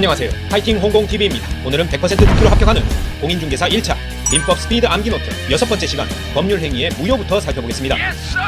안녕하세요. 파이팅 홍공TV입니다. 오늘은 100% 특기로 합격하는 공인중개사 1차 민법 스피드 암기노트 6번째 시간 법률행위의 무효부터 살펴보겠습니다.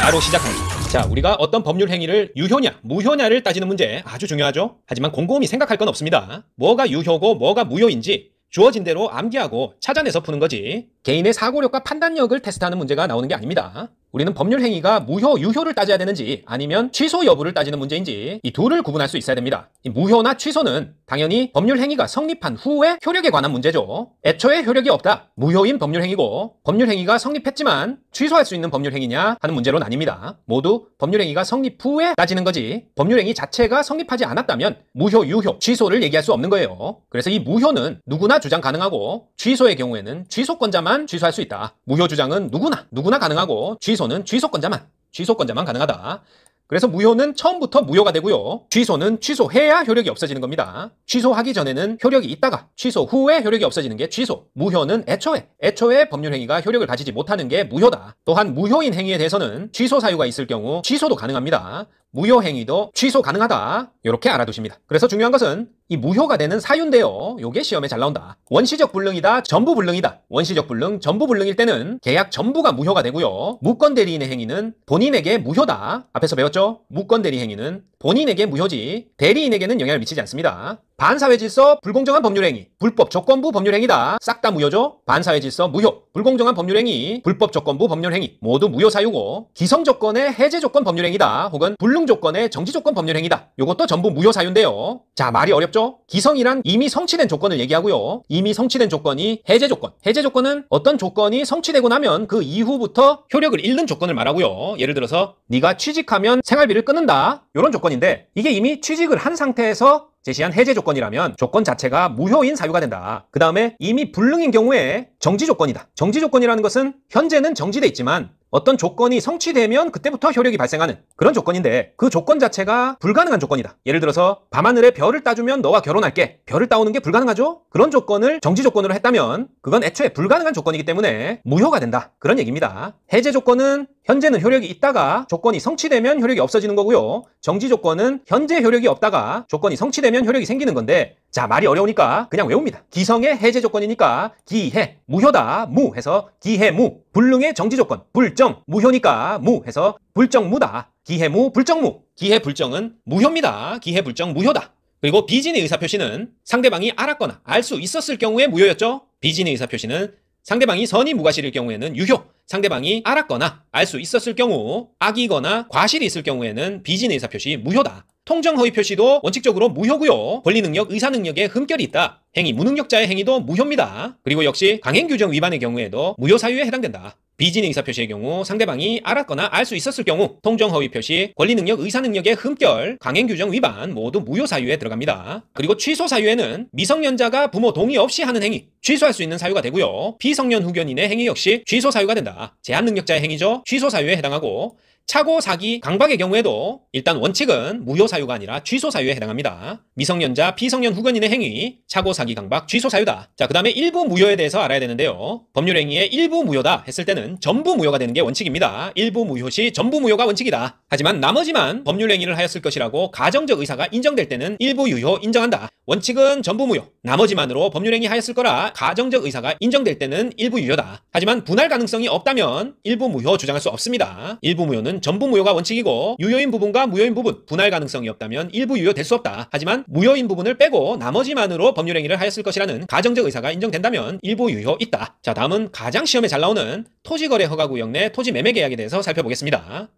바로 시작합니다. 자, 우리가 어떤 법률행위를 유효냐 무효냐를 따지는 문제 아주 중요하죠. 하지만 곰곰이 생각할 건 없습니다. 뭐가 유효고 뭐가 무효인지 주어진 대로 암기하고 찾아내서 푸는 거지, 개인의 사고력과 판단력을 테스트하는 문제가 나오는 게 아닙니다. 우리는 법률 행위가 무효, 유효를 따져야 되는지 아니면 취소 여부를 따지는 문제인지 이 둘을 구분할 수 있어야 됩니다. 이 무효나 취소는 당연히 법률 행위가 성립한 후의 효력에 관한 문제죠. 애초에 효력이 없다, 무효인 법률 행위고, 법률 행위가 성립했지만 취소할 수 있는 법률 행위냐 하는 문제로 나뉩니다. 모두 법률 행위가 성립 후에 따지는 거지, 법률 행위 자체가 성립하지 않았다면 무효, 유효, 취소를 얘기할 수 없는 거예요. 그래서 이 무효는 누구나 주장 가능하고 취소의 경우에는 취소권자만 취소할 수 있다. 무효 주장은 누구나 가능하고 취소는 취소권자만 가능하다. 그래서 무효는 처음부터 무효가 되고요. 취소는 취소해야 효력이 없어지는 겁니다. 취소하기 전에는 효력이 있다가 취소 후에 효력이 없어지는 게 취소. 무효는 애초에 법률 행위가 효력을 가지지 못하는 게 무효다. 또한 무효인 행위에 대해서는 취소 사유가 있을 경우 취소도 가능합니다. 무효 행위도 취소 가능하다. 이렇게 알아두십니다. 그래서 중요한 것은 이 무효가 되는 사유인데요. 요게 시험에 잘 나온다. 원시적 불능이다, 전부 불능이다. 원시적 불능, 전부 불능일 때는 계약 전부가 무효가 되고요. 무권 대리인의 행위는 본인에게 무효다. 앞에서 배웠죠? 무권 대리 행위는 본인에게 무효지 대리인에게는 영향을 미치지 않습니다. 반사회 질서, 불공정한 법률행위, 불법 조건부 법률행위다. 싹 다 무효죠? 반사회 질서 무효, 불공정한 법률행위, 불법 조건부 법률행위 모두 무효 사유고, 기성 조건의 해제 조건 법률행위다 혹은 불능 조건의 정지 조건 법률행위다. 요것도 전부 무효 사유인데요. 자, 말이 어렵죠? 기성이란 이미 성취된 조건을 얘기하고요. 이미 성취된 조건이 해제 조건. 해제 조건은 어떤 조건이 성취되고 나면 그 이후부터 효력을 잃는 조건을 말하고요. 예를 들어서 네가 취직하면 생활비를 끊는다, 이런 조건인데 이게 이미 취직을 한 상태에서 제시한 해제 조건이라면 조건 자체가 무효인 사유가 된다. 그 다음에 이미 불능인 경우에 정지 조건이다. 정지 조건이라는 것은 현재는 정지돼 있지만 어떤 조건이 성취되면 그때부터 효력이 발생하는 그런 조건인데 그 조건 자체가 불가능한 조건이다. 예를 들어서 밤하늘에 별을 따주면 너와 결혼할게. 별을 따오는 게 불가능하죠? 그런 조건을 정지 조건으로 했다면 그건 애초에 불가능한 조건이기 때문에 무효가 된다. 그런 얘기입니다. 해제 조건은 현재는 효력이 있다가 조건이 성취되면 효력이 없어지는 거고요. 정지 조건은 현재 효력이 없다가 조건이 성취되면 효력이 생기는 건데, 자, 말이 어려우니까 그냥 외웁니다. 기성의 해제 조건이니까 기해, 무효다, 무 해서 기해무. 불능의 정지 조건, 불정, 무효니까 무 해서 불정무다. 기해무, 불정무. 기해불정은 무효입니다. 기해불정 무효다. 그리고 비진의 의사표시는 상대방이 알았거나 알 수 있었을 경우에 무효였죠. 비진의 의사표시는 상대방이 선의 무과실일 경우에는 유효, 상대방이 알았거나 알 수 있었을 경우, 악이거나 과실이 있을 경우에는 비진의 의사표시 무효다. 통정허위 표시도 원칙적으로 무효고요. 권리능력, 의사능력에 흠결이 있다. 행위 무능력자의 행위도 무효입니다. 그리고 역시 강행규정 위반의 경우에도 무효 사유에 해당된다. 비진의 의사표시의 경우 상대방이 알았거나 알 수 있었을 경우, 통정허위 표시, 권리능력, 의사능력의 흠결, 강행규정 위반 모두 무효 사유에 들어갑니다. 그리고 취소 사유에는 미성년자가 부모 동의 없이 하는 행위, 취소할 수 있는 사유가 되고요. 피성년 후견인의 행위 역시 취소 사유가 된다. 제한능력자의 행위죠. 취소 사유에 해당하고, 차고, 사기, 강박의 경우에도 일단 원칙은 무효 사유가 아니라 취소 사유에 해당합니다. 미성년자, 피성년 후견인의 행위, 차고, 사기, 강박, 취소 사유다. 자, 그 다음에 일부 무효에 대해서 알아야 되는데요. 법률 행위의 일부 무효다 했을 때는 전부 무효가 되는 게 원칙입니다. 일부 무효 시 전부 무효가 원칙이다. 하지만 나머지만 법률 행위를 하였을 것이라고 가정적 의사가 인정될 때는 일부 유효 인정한다. 원칙은 전부 무효, 나머지만으로 법률 행위 하였을 거라 가정적 의사가 인정될 때는 일부 유효다. 하지만 분할 가능성이 없다면 일부 무효 주장할 수 없습니다. 일부 무효는 전부 무효가 원칙이고, 유효인 부분과 무효인 부분, 분할 가능성이 없다면 일부 유효 될 수 없다. 하지만 무효인 부분을 빼고 나머지만으로 법률 행위를 하였을 것이라는 가정적 의사가 인정된다면 일부 유효 있다. 자, 다음은 가장 시험에 잘 나오는 토지거래 허가구역 내 토지매매계약에 대해서 살펴보겠습니다.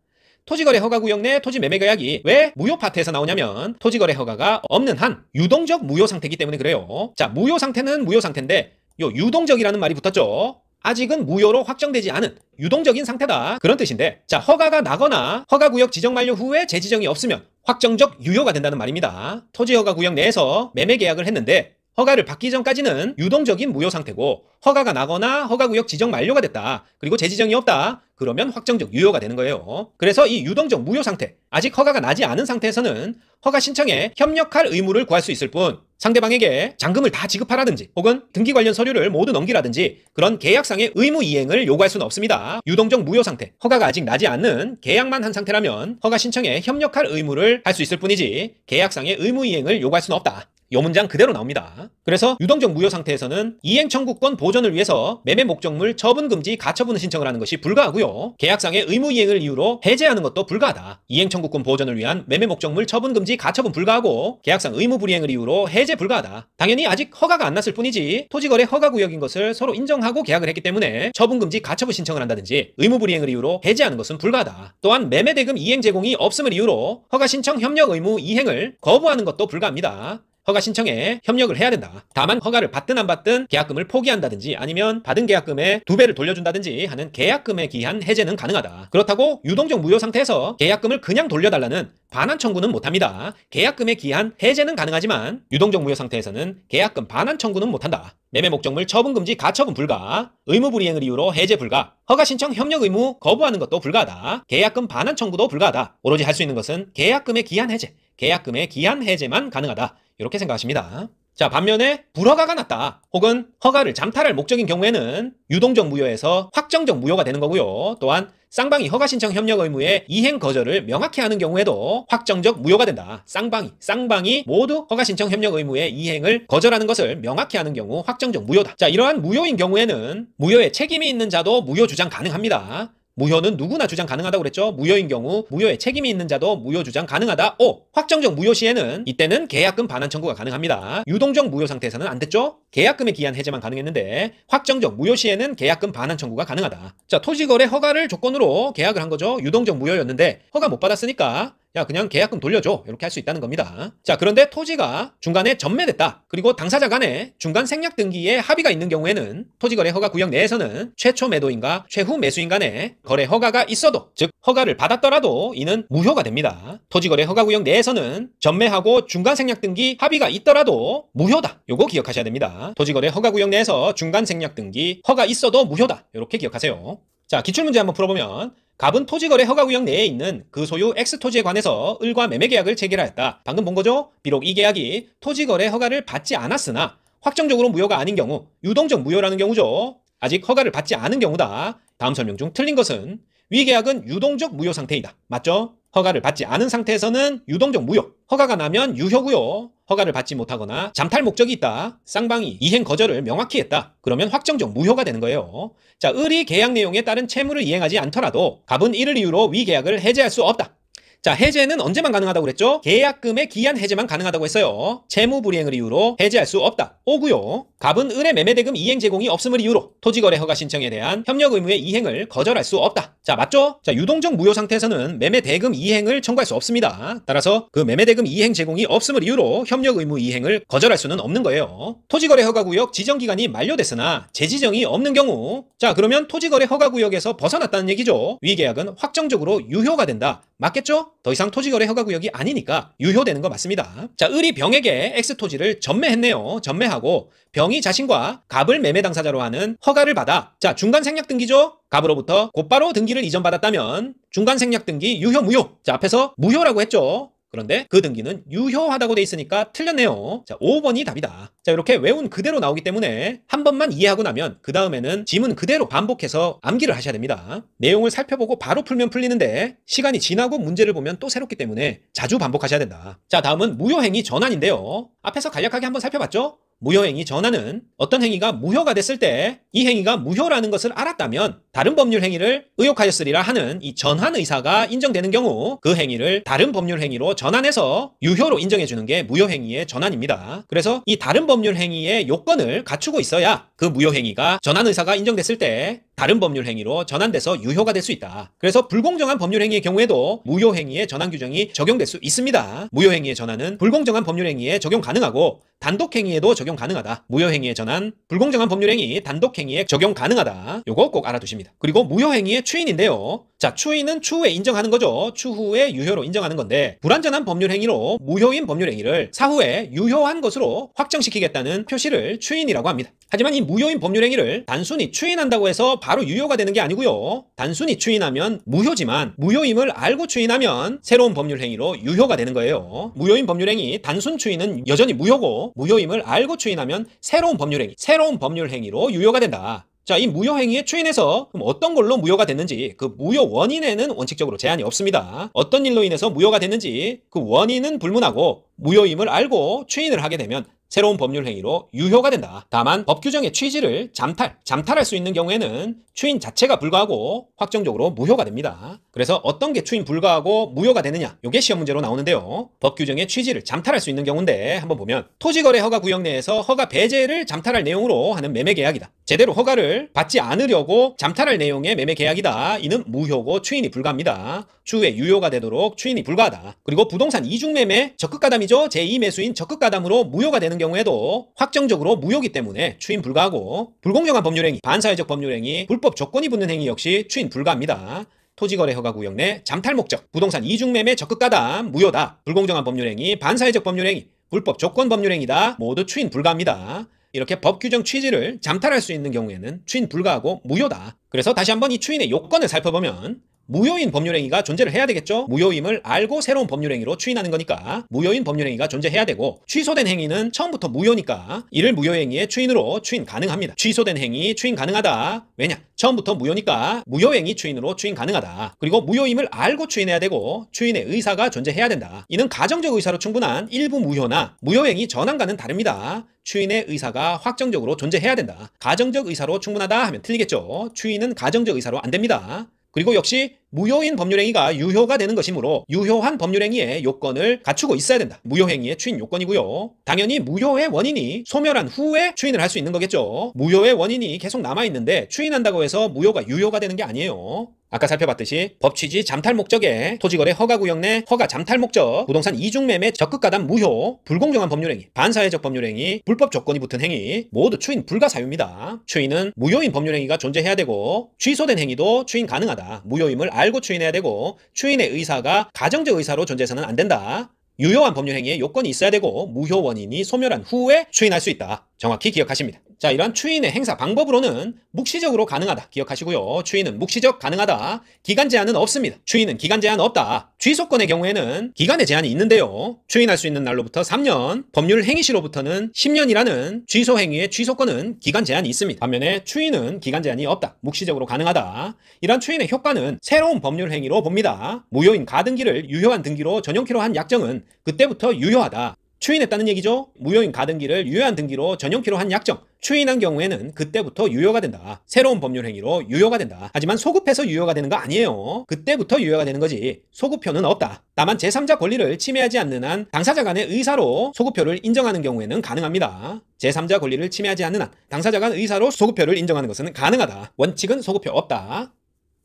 토지거래 허가구역 내 토지매매계약이 왜 무효 파트에서 나오냐면 토지거래 허가가 없는 한 유동적 무효 상태이기 때문에 그래요. 자, 무효 상태는 무효 상태인데 요 유동적이라는 말이 붙었죠. 아직은 무효로 확정되지 않은 유동적인 상태다, 그런 뜻인데, 자, 허가가 나거나 허가구역 지정 만료 후에 재지정이 없으면 확정적 유효가 된다는 말입니다. 토지허가구역 내에서 매매계약을 했는데 허가를 받기 전까지는 유동적인 무효 상태고, 허가가 나거나 허가구역 지정 만료가 됐다, 그리고 재지정이 없다, 그러면 확정적 유효가 되는 거예요. 그래서 이 유동적 무효 상태, 아직 허가가 나지 않은 상태에서는 허가 신청에 협력할 의무를 구할 수 있을 뿐 상대방에게 잔금을 다 지급하라든지 혹은 등기 관련 서류를 모두 넘기라든지 그런 계약상의 의무 이행을 요구할 수는 없습니다. 유동적 무효 상태, 허가가 아직 나지 않는 계약만 한 상태라면 허가 신청에 협력할 의무를 할 수 있을 뿐이지 계약상의 의무 이행을 요구할 수는 없다. 요 문장 그대로 나옵니다. 그래서 유동적 무효 상태에서는 이행 청구권 보존을 위해서 매매 목적물 처분 금지 가처분 신청을 하는 것이 불가하고요. 계약상의 의무 이행을 이유로 해제하는 것도 불가하다. 이행 청구권 보존을 위한 매매 목적물 처분 금지 가처분 불가하고 계약상 의무 불이행을 이유로 해제 불가하다. 당연히 아직 허가가 안 났을 뿐이지 토지거래 허가구역인 것을 서로 인정하고 계약을 했기 때문에 처분 금지 가처분 신청을 한다든지 의무 불이행을 이유로 해제하는 것은 불가하다. 또한 매매 대금 이행 제공이 없음을 이유로 허가 신청 협력 의무 이행을 거부하는 것도 불가합니다. 허가 신청에 협력을 해야 된다. 다만 허가를 받든 안 받든 계약금을 포기한다든지 아니면 받은 계약금의 2배를 돌려준다든지 하는 계약금에 기한 해제는 가능하다. 그렇다고 유동적 무효 상태에서 계약금을 그냥 돌려달라는 반환 청구는 못합니다. 계약금에 기한 해제는 가능하지만 유동적 무효 상태에서는 계약금 반환 청구는 못한다. 매매 목적물 처분 금지 가처분 불가, 의무 불이행을 이유로 해제 불가, 허가 신청 협력 의무 거부하는 것도 불가하다. 계약금 반환 청구도 불가하다. 오로지 할 수 있는 것은 계약금의 기한 해제, 계약금의 기한 해제만 가능하다. 이렇게 생각하십니다. 자, 반면에 불허가가 났다. 혹은 허가를 잠탈할 목적인 경우에는 유동적 무효에서 확정적 무효가 되는 거고요. 또한 쌍방이 허가 신청 협력 의무의 이행 거절을 명확히 하는 경우에도 확정적 무효가 된다. 쌍방이 모두 허가 신청 협력 의무의 이행을 거절하는 것을 명확히 하는 경우 확정적 무효다. 자, 이러한 무효인 경우에는 무효에 책임이 있는 자도 무효 주장 가능합니다. 무효는 누구나 주장 가능하다고 그랬죠. 무효인 경우 무효에 책임이 있는 자도 무효 주장 가능하다. 확정적 무효 시에는 이때는 계약금 반환 청구가 가능합니다. 유동적 무효 상태에서는 안 됐죠. 계약금에 기한 해제만 가능했는데 확정적 무효 시에는 계약금 반환 청구가 가능하다. 자, 토지거래 허가를 조건으로 계약을 한 거죠. 유동적 무효였는데 허가 못 받았으니까 야, 그냥 계약금 돌려줘. 이렇게 할 수 있다는 겁니다. 자, 그런데 토지가 중간에 전매됐다. 그리고 당사자 간에 중간 생략 등기에 합의가 있는 경우에는 토지거래 허가 구역 내에서는 최초 매도인과 최후 매수인 간에 거래 허가가 있어도, 즉 허가를 받았더라도 이는 무효가 됩니다. 토지거래 허가 구역 내에서는 전매하고 중간 생략 등기 합의가 있더라도 무효다. 요거 기억하셔야 됩니다. 토지거래 허가 구역 내에서 중간 생략 등기 허가 있어도 무효다. 이렇게 기억하세요. 자, 기출문제 한번 풀어보면 갑은 토지거래 허가구역 내에 있는 그 소유 X토지에 관해서 을과 매매계약을 체결하였다. 방금 본 거죠? 비록 이 계약이 토지거래 허가를 받지 않았으나 확정적으로 무효가 아닌 경우, 유동적 무효라는 경우죠. 아직 허가를 받지 않은 경우다. 다음 설명 중 틀린 것은 위 계약은 유동적 무효 상태이다. 맞죠? 허가를 받지 않은 상태에서는 유동적 무효, 허가가 나면 유효고요. 허가를 받지 못하거나 잠탈 목적이 있다. 쌍방이 이행 거절을 명확히 했다. 그러면 확정적 무효가 되는 거예요. 자, 을이 계약 내용에 따른 채무를 이행하지 않더라도 갑은 이를 이유로 위 계약을 해제할 수 없다. 자, 해제는 언제만 가능하다고 그랬죠? 계약금의 기한 해제만 가능하다고 했어요. 채무 불이행을 이유로 해제할 수 없다. 5고요. 갑은 을의 매매대금 이행 제공이 없음을 이유로 토지거래 허가 신청에 대한 협력 의무의 이행을 거절할 수 없다. 자, 맞죠? 자, 유동적 무효 상태에서는 매매대금 이행을 청구할 수 없습니다. 따라서 그 매매대금 이행 제공이 없음을 이유로 협력 의무 이행을 거절할 수는 없는 거예요. 토지거래 허가구역 지정기간이 만료됐으나 재지정이 없는 경우, 자, 그러면 토지거래 허가구역에서 벗어났다는 얘기죠. 위 계약은 확정적으로 유효가 된다. 맞겠죠? 더 이상 토지거래 허가구역이 아니니까 유효되는 거 맞습니다. 자, 을이 병에게 X토지를 전매했네요. 전매하고 병이 자신과 갑을 매매 당사자로 하는 허가를 받아, 자, 중간 생략 등기죠? 갑으로부터 곧바로 등기를 이전받았다면 중간 생략 등기 유효 무효. 자, 앞에서 무효라고 했죠. 그런데 그 등기는 유효하다고 돼 있으니까 틀렸네요. 자, 5번이 답이다. 자, 이렇게 외운 그대로 나오기 때문에 한 번만 이해하고 나면 그 다음에는 지문 그대로 반복해서 암기를 하셔야 됩니다. 내용을 살펴보고 바로 풀면 풀리는데 시간이 지나고 문제를 보면 또 새롭기 때문에 자주 반복하셔야 된다. 자, 다음은 무효행위 전환인데요. 앞에서 간략하게 한번 살펴봤죠? 무효행위 전환은 어떤 행위가 무효가 됐을 때 이 행위가 무효라는 것을 알았다면 다른 법률 행위를 의혹하였으리라 하는 이 전환 의사가 인정되는 경우 그 행위를 다른 법률 행위로 전환해서 유효로 인정해주는 게 무효행위의 전환입니다. 그래서 이 다른 법률 행위의 요건을 갖추고 있어야 그 무효행위가 전환 의사가 인정됐을 때 다른 법률 행위로 전환돼서 유효가 될 수 있다. 그래서 불공정한 법률 행위의 경우에도 무효행위의 전환 규정이 적용될 수 있습니다. 무효행위의 전환은 불공정한 법률 행위에 적용 가능하고 단독행위에도 적용 가능하다. 무효행위의 전환, 불공정한 법률 행위, 단독행위에 적용 가능하다. 요거 꼭 알아두십니다. 그리고 무효행위의 추인인데요. 자, 추인은 추후에 인정하는 거죠. 추후에 유효로 인정하는 건데 불완전한 법률 행위로 무효인 법률 행위를 사후에 유효한 것으로 확정시키겠다는 표시를 추인이라고 합니다. 하지만 이 무효인 법률 행위를 단순히 추인한다고 해서 바로 유효가 되는 게 아니고요. 단순히 추인하면 무효지만 무효임을 알고 추인하면 새로운 법률 행위로 유효가 되는 거예요. 무효인 법률 행위 단순 추인은 여전히 무효고 무효임을 알고 추인하면 새로운 법률 행위로 유효가 된다. 자, 이 무효행위의 추인에서 그럼 어떤 걸로 무효가 됐는지 그 무효 원인에는 원칙적으로 제한이 없습니다. 어떤 일로 인해서 무효가 됐는지 그 원인은 불문하고 무효임을 알고 추인을 하게 되면 새로운 법률 행위로 유효가 된다. 다만 법 규정의 취지를 잠탈할 수 있는 경우에는 추인 자체가 불가하고 확정적으로 무효가 됩니다. 그래서 어떤 게 추인 불가하고 무효가 되느냐, 이게 시험 문제로 나오는데요. 법 규정의 취지를 잠탈할 수 있는 경우인데 한번 보면 토지거래 허가 구역 내에서 허가 배제를 잠탈할 내용으로 하는 매매 계약이다. 제대로 허가를 받지 않으려고 잠탈할 내용의 매매 계약이다. 이는 무효고 추인이 불가합니다. 추후에 유효가 되도록 추인이 불가하다. 그리고 부동산 이중매매 적극가담이죠. 제2매수인 적극가담으로 무효가 되는 경우에도 확정적으로 무효기 때문에 추인 불가하고, 불공정한 법률행위, 반사회적 법률행위, 불법 조건이 붙는 행위 역시 추인 불가합니다. 토지거래 허가 구역 내 잠탈 목적, 부동산 이중매매 적극가담 무효다. 불공정한 법률행위, 반사회적 법률행위, 불법 조건 법률행위다. 모두 추인 불가합니다. 이렇게 법 규정 취지를 잠탈할 수 있는 경우에는 추인 불가하고 무효다. 그래서 다시 한번 이 추인의 요건을 살펴보면 무효인 법률행위가 존재를 해야 되겠죠. 무효임을 알고 새로운 법률행위로 추인하는 거니까 무효인 법률행위가 존재해야 되고, 취소된 행위는 처음부터 무효니까 이를 무효행위의 추인으로 추인 가능합니다. 취소된 행위 추인 가능하다. 왜냐? 처음부터 무효니까 무효행위 추인으로 추인 가능하다. 그리고 무효임을 알고 추인해야 되고 추인의 의사가 존재해야 된다. 이는 가정적 의사로 충분한 일부 무효나 무효행위 전환과는 다릅니다. 추인의 의사가 확정적으로 존재해야 된다. 가정적 의사로 충분하다 하면 틀리겠죠. 추인은 가정적 의사로 안 됩니다. 그리고 역시 무효인 법률행위가 유효가 되는 것이므로 유효한 법률행위의 요건을 갖추고 있어야 된다. 무효행위의 추인 요건이고요. 당연히 무효의 원인이 소멸한 후에 추인을 할 수 있는 거겠죠. 무효의 원인이 계속 남아있는데 추인한다고 해서 무효가 유효가 되는 게 아니에요. 아까 살펴봤듯이 법 취지 잠탈 목적에 토지거래 허가구역 내 허가 잠탈 목적, 부동산 이중매매 적극가담 무효, 불공정한 법률행위, 반사회적 법률행위, 불법 조건이 붙은 행위 모두 추인 불가 사유입니다. 추인은 무효인 법률행위가 존재해야 되고 취소된 행위도 추인 가능하다. 무효임을 알고 추인해야 되고 추인의 의사가 가정적 의사로 존재해서는 안 된다. 유효한 법률행위에 요건이 있어야 되고 무효 원인이 소멸한 후에 추인할 수 있다. 정확히 기억하십니다. 자, 이러한 추인의 행사 방법으로는 묵시적으로 가능하다. 기억하시고요. 추인은 묵시적 가능하다. 기간 제한은 없습니다. 추인은 기간 제한 없다. 취소권의 경우에는 기간의 제한이 있는데요. 추인할 수 있는 날로부터 3년, 법률 행위시로부터는 10년이라는 취소 행위의 취소권은 기간 제한이 있습니다. 반면에 추인은 기간 제한이 없다. 묵시적으로 가능하다. 이러한 추인의 효과는 새로운 법률 행위로 봅니다. 무효인 가등기를 유효한 등기로 전용키로 한 약정은 그때부터 유효하다. 추인했다는 얘기죠. 무효인 가등기를 유효한 등기로 전용키로 한 약정, 추인한 경우에는 그때부터 유효가 된다. 새로운 법률 행위로 유효가 된다. 하지만 소급해서 유효가 되는 거 아니에요. 그때부터 유효가 되는 거지 소급표는 없다. 다만 제3자 권리를 침해하지 않는 한 당사자 간의 의사로 소급표를 인정하는 경우에는 가능합니다. 제3자 권리를 침해하지 않는 한 당사자 간 의사로 소급표를 인정하는 것은 가능하다. 원칙은 소급표 없다.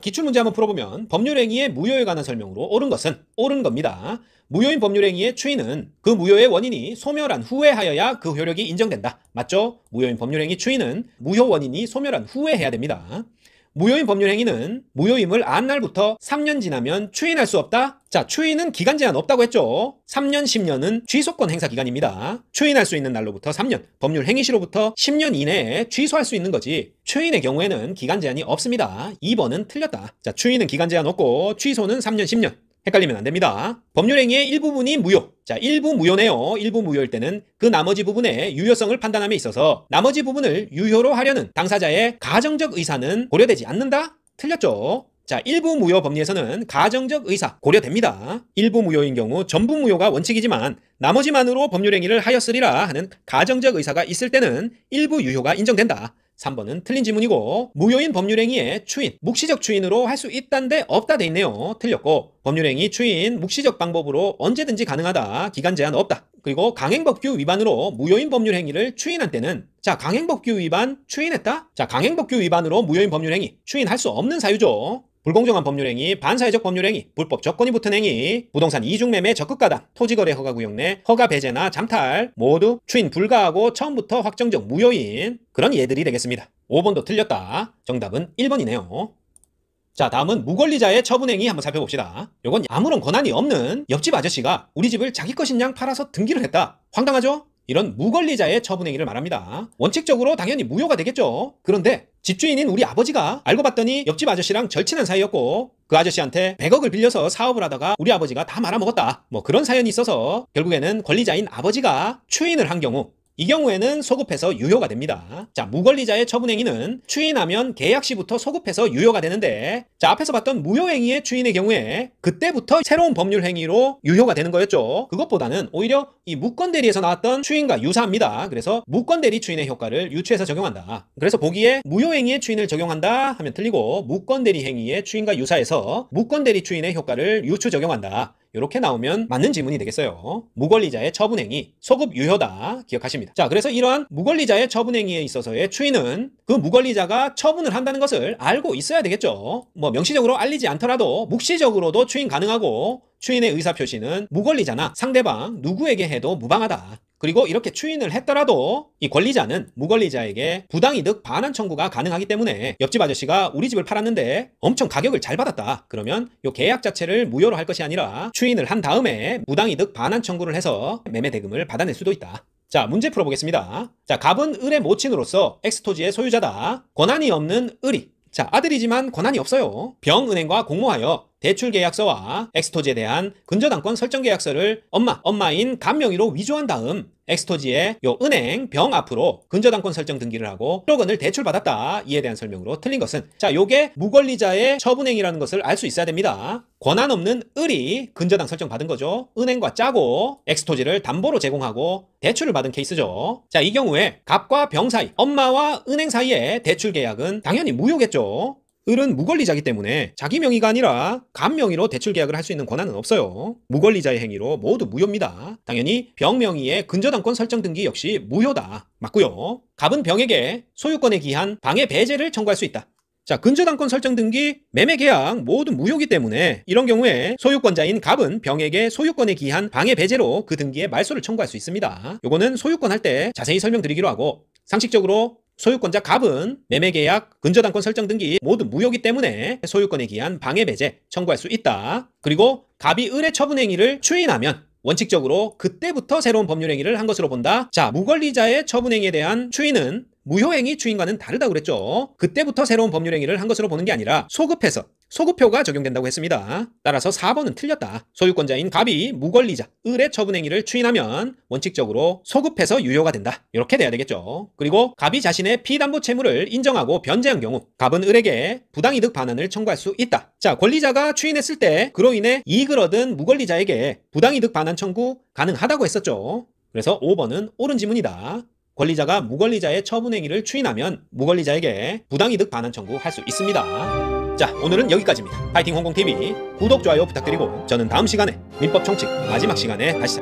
기출문제 한번 풀어보면 법률행위의 무효에 관한 설명으로 옳은 것은 옳은 겁니다. 무효인 법률행위의 추인은 그 무효의 원인이 소멸한 후에 하여야 그 효력이 인정된다. 맞죠? 무효인 법률행위 추인은 무효 원인이 소멸한 후에 해야 됩니다. 무효인 법률행위는 무효임을 안 날부터 3년 지나면 추인할 수 없다? 자, 추인은 기간 제한 없다고 했죠. 3년, 10년은 취소권 행사 기간입니다. 추인할 수 있는 날로부터 3년, 법률 행위시로부터 10년 이내에 취소할 수 있는 거지. 추인의 경우에는 기간 제한이 없습니다. 2번은 틀렸다. 자, 추인은 기간 제한 없고 취소는 3년, 10년. 헷갈리면 안 됩니다. 법률행위의 일부분이 무효. 자, 일부 무효네요. 일부 무효일 때는 그 나머지 부분의 유효성을 판단함에 있어서 나머지 부분을 유효로 하려는 당사자의 가정적 의사는 고려되지 않는다? 틀렸죠. 자, 일부 무효 법리에서는 가정적 의사 고려됩니다. 일부 무효인 경우 전부 무효가 원칙이지만 나머지만으로 법률행위를 하였으리라 하는 가정적 의사가 있을 때는 일부 유효가 인정된다. 3번은 틀린 지문이고, 무효인 법률행위의 추인, 묵시적 추인으로 할 수 있단데 없다 돼 있네요. 틀렸고, 법률행위 추인, 묵시적 방법으로 언제든지 가능하다. 기간 제한 없다. 그리고 강행법규 위반으로 무효인 법률행위를 추인한 때는, 자, 강행법규 위반 추인했다? 자, 강행법규 위반으로 무효인 법률행위 추인할 수 없는 사유죠. 불공정한 법률행위, 반사회적 법률행위, 불법 조건이 붙은 행위, 부동산 이중매매 적극가담, 토지거래 허가구역 내 허가 배제나 잠탈 모두 추인 불가하고 처음부터 확정적 무효인 그런 예들이 되겠습니다. 5번도 틀렸다. 정답은 1번이네요. 자, 다음은 무권리자의 처분행위 한번 살펴봅시다. 요건 아무런 권한이 없는 옆집 아저씨가 우리 집을 자기 것인 양 팔아서 등기를 했다. 황당하죠? 이런 무권리자의 처분행위를 말합니다. 원칙적으로 당연히 무효가 되겠죠. 그런데 집주인인 우리 아버지가 알고 봤더니 옆집 아저씨랑 절친한 사이였고 그 아저씨한테 100억을 빌려서 사업을 하다가 우리 아버지가 다 말아먹었다. 뭐 그런 사연이 있어서 결국에는 권리자인 아버지가 추인을 한 경우 이 경우에는 소급해서 유효가 됩니다. 자, 무권리자의 처분행위는 추인하면 계약 시부터 소급해서 유효가 되는데, 자, 앞에서 봤던 무효행위의 추인의 경우에 그때부터 새로운 법률 행위로 유효가 되는 거였죠. 그것보다는 오히려 이 무권대리에서 나왔던 추인과 유사합니다. 그래서 무권대리 추인의 효과를 유추해서 적용한다. 그래서 보기에 무효행위의 추인을 적용한다 하면 틀리고, 무권대리 행위의 추인과 유사해서 무권대리 추인의 효과를 유추 적용한다. 이렇게 나오면 맞는 지문이 되겠어요. 무권리자의 처분행위, 소급 유효다 기억하십니다. 자, 그래서 이러한 무권리자의 처분행위에 있어서의 추인은 그 무권리자가 처분을 한다는 것을 알고 있어야 되겠죠. 뭐 명시적으로 알리지 않더라도 묵시적으로도 추인 가능하고, 추인의 의사표시는 무권리자나 상대방 누구에게 해도 무방하다. 그리고 이렇게 추인을 했더라도 이 권리자는 무권리자에게 부당이득 반환 청구가 가능하기 때문에, 옆집 아저씨가 우리 집을 팔았는데 엄청 가격을 잘 받았다. 그러면 이 계약 자체를 무효로 할 것이 아니라 추인을 한 다음에 부당이득 반환 청구를 해서 매매 대금을 받아낼 수도 있다. 자, 문제 풀어보겠습니다. 자, 갑은 을의 모친으로서 X토지의 소유자다. 권한이 없는 을이, 자, 아들이지만 권한이 없어요. 병은행과 공모하여 대출계약서와 X토지에 대한 근저당권 설정계약서를 엄마인 갑 명의로 위조한 다음 X토지의 요 은행 병 앞으로 근저당권 설정 등기를 하고 1억 원을 대출받았다. 이에 대한 설명으로 틀린 것은, 자, 요게 무권리자의 처분행위라는 것을 알 수 있어야 됩니다. 권한 없는 을이 근저당 설정 받은 거죠. 은행과 짜고 X토지를 담보로 제공하고 대출을 받은 케이스죠. 자, 이 경우에 갑과 병 사이, 엄마와 은행 사이의 대출 계약은 당연히 무효겠죠. 을은 무권리자이기 때문에 자기 명의가 아니라 갑 명의로 대출 계약을 할 수 있는 권한은 없어요. 무권리자의 행위로 모두 무효입니다. 당연히 병 명의의 근저당권 설정 등기 역시 무효다. 맞고요. 갑은 병에게 소유권에 기한 방해 배제를 청구할 수 있다. 자, 근저당권 설정 등기, 매매 계약 모두 무효이기 때문에 이런 경우에 소유권자인 갑은 병에게 소유권에 기한 방해 배제로 그 등기에 말소를 청구할 수 있습니다. 요거는 소유권 할 때 자세히 설명드리기로 하고, 상식적으로 소유권자 갑은 매매계약, 근저당권 설정 등기 모두 무효이기 때문에 소유권에 기한 방해 배제 청구할 수 있다. 그리고 갑이 을의 처분행위를 추인하면 원칙적으로 그때부터 새로운 법률행위를 한 것으로 본다. 자, 무권리자의 처분행위에 대한 추인은 무효행위 추인과는 다르다고 그랬죠. 그때부터 새로운 법률행위를 한 것으로 보는 게 아니라 소급해서 소급효가 적용된다고 했습니다. 따라서 4번은 틀렸다. 소유권자인 갑이 무권리자 을의 처분행위를 추인하면 원칙적으로 소급해서 유효가 된다. 이렇게 돼야 되겠죠. 그리고 갑이 자신의 피담보 채무를 인정하고 변제한 경우 갑은 을에게 부당이득 반환을 청구할 수 있다. 자, 권리자가 추인했을 때 그로 인해 이익을 얻은 무권리자에게 부당이득 반환 청구 가능하다고 했었죠. 그래서 5번은 옳은 지문이다. 권리자가 무권리자의 처분행위를 추인하면 무권리자에게 부당이득 반환 청구할 수 있습니다. 자, 오늘은 여기까지입니다. 파이팅 홍콩TV 구독, 좋아요 부탁드리고 저는 다음 시간에 민법 총칙 마지막 시간에 다시